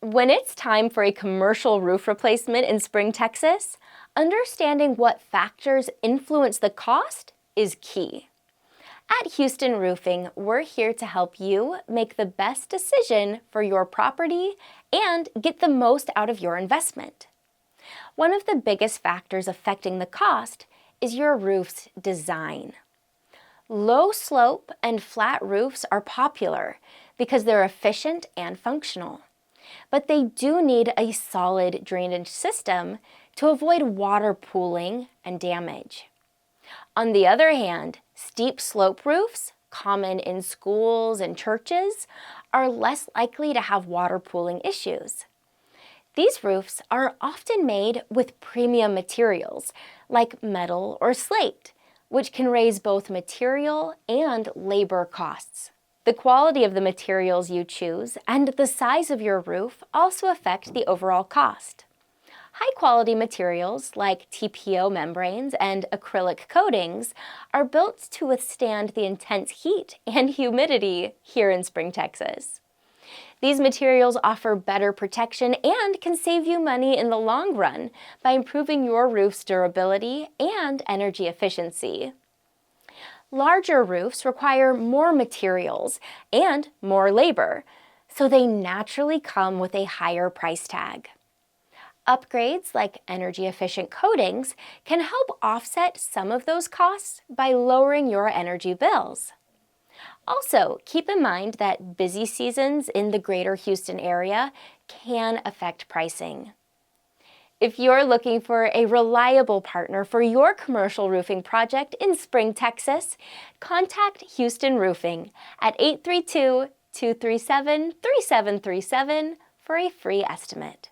When it's time for a commercial roof replacement in Spring, Texas, understanding what factors influence the cost is key. At Houston Roofing, we're here to help you make the best decision for your property and get the most out of your investment. One of the biggest factors affecting the cost is your roof's design. Low slope and flat roofs are popular because they're efficient and functional. But they do need a solid drainage system to avoid water pooling and damage. On the other hand, steep slope roofs, common in schools and churches, are less likely to have water pooling issues. These roofs are often made with premium materials like metal or slate, which can raise both material and labor costs. The quality of the materials you choose and the size of your roof also affect the overall cost. High-quality materials like TPO membranes and acrylic coatings are built to withstand the intense heat and humidity here in Spring, Texas. These materials offer better protection and can save you money in the long run by improving your roof's durability and energy efficiency. Larger roofs require more materials and more labor, so they naturally come with a higher price tag. Upgrades like energy-efficient coatings can help offset some of those costs by lowering your energy bills. Also, keep in mind that busy seasons in the greater Houston area can affect pricing. If you're looking for a reliable partner for your commercial roofing project in Spring, Texas, contact Houston Roofing at 832-237-3737 for a free estimate.